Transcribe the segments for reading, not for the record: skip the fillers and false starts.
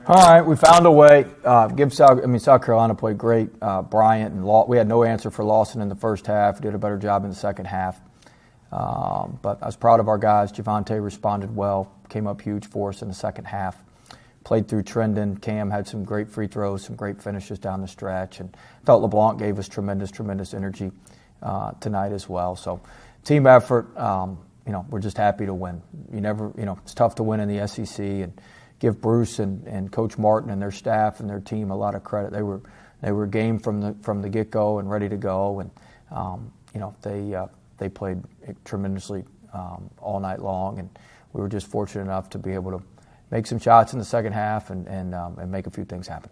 All right, we found a way. South Carolina played great. Bryant and we had no answer for Lawson in the first half. Did a better job in the second half. But I was proud of our guys. Javante responded well. Came up huge for us in the second half. Played through Trendon. Cam had some great free throws, some great finishes down the stretch, and felt LeBlanc gave us tremendous energy tonight as well. So, team effort. We're just happy to win. It's tough to win in the SEC, and give Bruce and Coach Martin and their staff and their team a lot of credit. They were game from the get-go and ready to go, and they played tremendously all night long, and we were just fortunate enough to be able to make some shots in the second half and make a few things happen.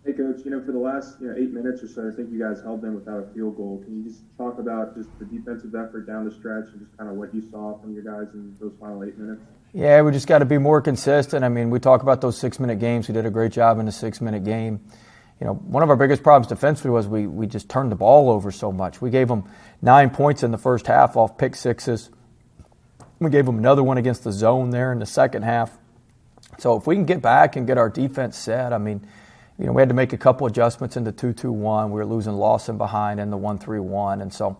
Hey, Coach, for the last 8 minutes or so, I think you guys held them without a field goal. Can you just talk about just the defensive effort down the stretch and just kind of what you saw from your guys in those final 8 minutes? Yeah, we just got to be more consistent. I mean, we talk about those 6-minute games. We did a great job in the 6-minute game. One of our biggest problems defensively was we just turned the ball over so much. We gave them 9 points in the first half off pick sixes. We gave them another one against the zone there in the second half. So if we can get back and get our defense set, we had to make a couple adjustments in the 2-2-1. We were losing Lawson behind in the 1-3-1, and so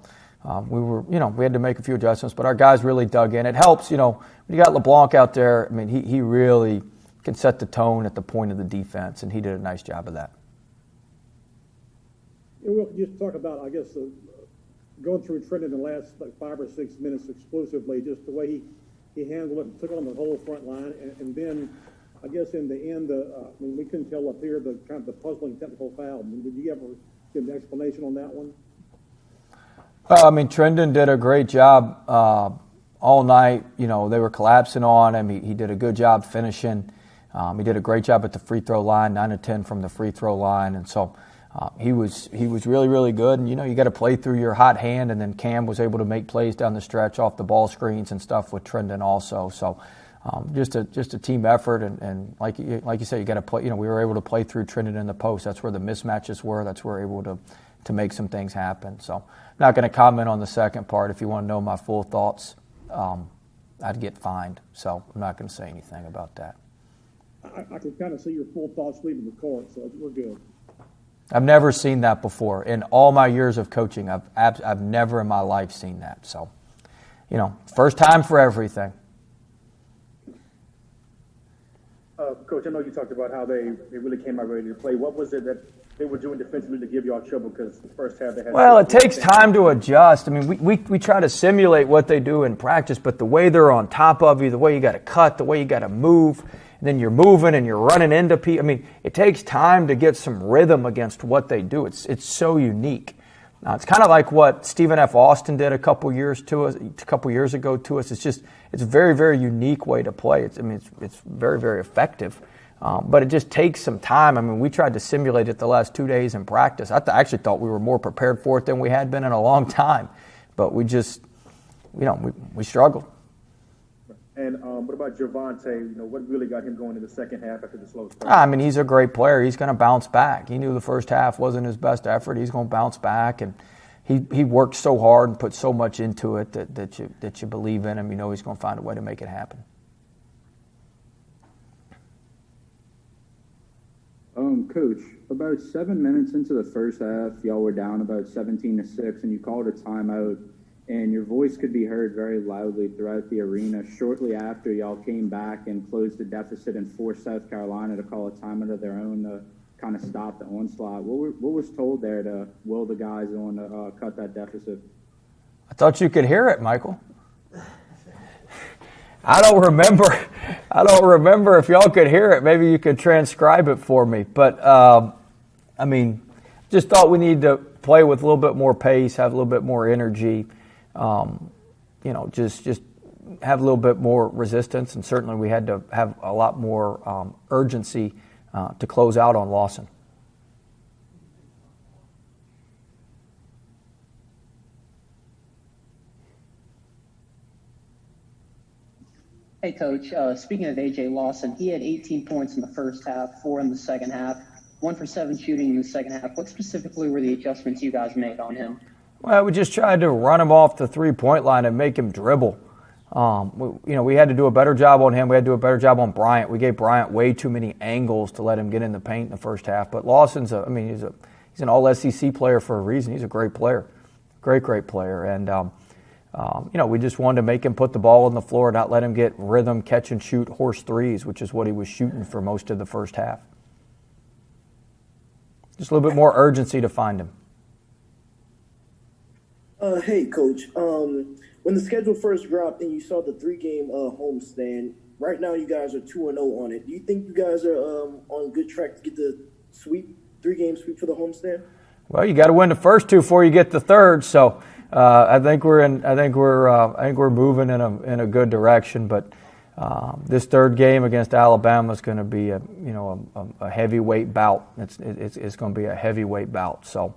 we had to make a few adjustments. But our guys really dug in. It helps, when you got LeBlanc out there. He really can set the tone at the point of the defense, and he did a nice job of that. We'll just talk about, going through Trendon in the last 5 or 6 minutes explosively, just the way he handled it and took on the whole front line, and then. I guess in the end, we couldn't tell up here the kind of the puzzling technical foul. Did you ever give an explanation on that one? Trendon did a great job all night. They were collapsing on him. He did a good job finishing. He did a great job at the free throw line, 9 of 10 from the free throw line, and so he was really, really good. And you got to play through your hot hand. And then Cam was able to make plays down the stretch off the ball screens and stuff with Trendon also. So. Just a team effort, and like you said, you got to play. We were able to play through Trendon in the post. That's where the mismatches were. That's where we were able to make some things happen. So, I'm not going to comment on the second part. If you want to know my full thoughts, I'd get fined. So, I'm not going to say anything about that. I can kind of see your full thoughts leaving the court, so we're good. I've never seen that before in all my years of coaching. I've never in my life seen that. So, first time for everything. Coach, I know you talked about how they really came out ready to play. What was it that they were doing defensively to give y'all trouble? Because the first half they had. Well, it takes time to adjust. We try to simulate what they do in practice, but the way they're on top of you, the way you got to cut, the way you got to move, and then you're moving and you're running into people. It takes time to get some rhythm against what they do. It's so unique. It's kind of like what Stephen F. Austin did a couple years ago to us. It's a very, very unique way to play. It's very, very effective, but it just takes some time. We tried to simulate it the last 2 days in practice. I actually thought we were more prepared for it than we had been in a long time, but we just, we struggled. And what about Javante? What really got him going in the second half after the slow start? He's a great player. He's going to bounce back. He knew the first half wasn't his best effort. He's going to bounce back, and he worked so hard and put so much into it that you believe in him. He's going to find a way to make it happen. Coach, about 7 minutes into the first half, y'all were down about 17-6, and you called a timeout. And your voice could be heard very loudly throughout the arena. Shortly after, y'all came back and closed the deficit and forced South Carolina to call a timeout of their own to kind of stop the onslaught. What was told there to will the guys on to cut that deficit? I thought you could hear it, Michael. I don't remember if y'all could hear it. Maybe you could transcribe it for me. But, just thought we needed to play with a little bit more pace, have a little bit more energy. Just have a little bit more resistance, and certainly we had to have a lot more urgency to close out on Lawson. Hey, Coach. Speaking of A.J. Lawson, he had 18 points in the first half, 4 in the second half, 1 for 7 shooting in the second half. What specifically were the adjustments you guys made on him? Well, we just tried to run him off the three-point line and make him dribble. We had to do a better job on him. We had to do a better job on Bryant. We gave Bryant way too many angles to let him get in the paint in the first half. But Lawson's he's an all-SEC player for a reason. He's a great player, great player. And we just wanted to make him put the ball on the floor, not let him get rhythm, catch and shoot horse threes, which is what he was shooting for most of the first half. Just a little bit more urgency to find him. Hey, Coach. When the schedule first dropped and you saw the 3-game homestand, right now you guys are 2-0 on it. Do you think you guys are on good track to get the 3-game sweep for the homestand? Well, you got to win the first 2 before you get the third. So I think we're moving in a good direction. But this third game against Alabama is going to be a heavyweight bout. It's going to be a heavyweight bout. So.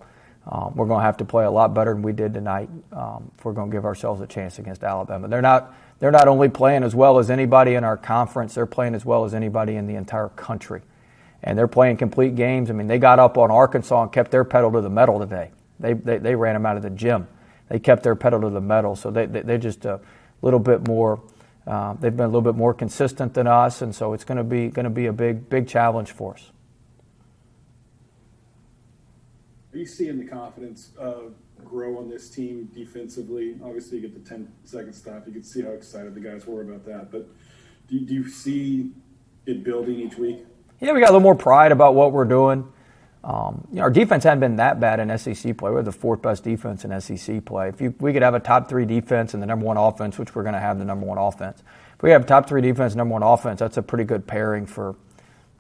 We're going to have to play a lot better than we did tonight if we're going to give ourselves a chance against Alabama. They're not only playing as well as anybody in our conference, they're playing as well as anybody in the entire country. And they're playing complete games. I mean, they got up on Arkansas and kept their pedal to the metal today. They ran them out of the gym. They kept their pedal to the metal. So they're just a little bit more they've been a little bit more consistent than us, and so it's going to be a big challenge for us. Are you seeing the confidence grow on this team defensively? Obviously, you get the 10-second stop. You can see how excited the guys were about that. But do you see it building each week? Yeah, we got a little more pride about what we're doing. Our defense hadn't been that bad in SEC play. We're the 4th best defense in SEC play. If we could have a top 3 defense and the number 1 offense, which we're going to have the number 1 offense. If we have top 3 defense and number 1 offense, that's a pretty good pairing for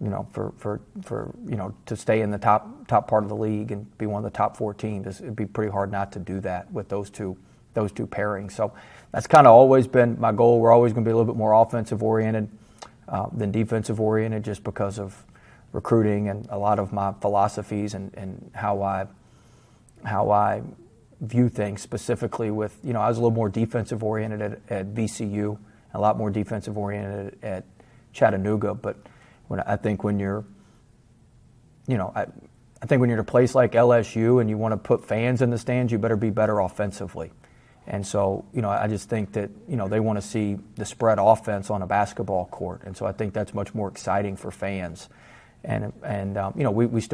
to stay in the top part of the league and be one of the top 4 teams. It'd be pretty hard not to do that with those two pairings. So that's kind of always been my goal. We're always going to be a little bit more offensive oriented than defensive oriented, just because of recruiting and a lot of my philosophies and how I view things. Specifically with I was a little more defensive oriented at VCU, a lot more defensive oriented at Chattanooga, but I think when you're in a place like LSU and you want to put fans in the stands, you better be better offensively. And so, I just think that, they want to see the spread offense on a basketball court. And so I think that's much more exciting for fans. And we still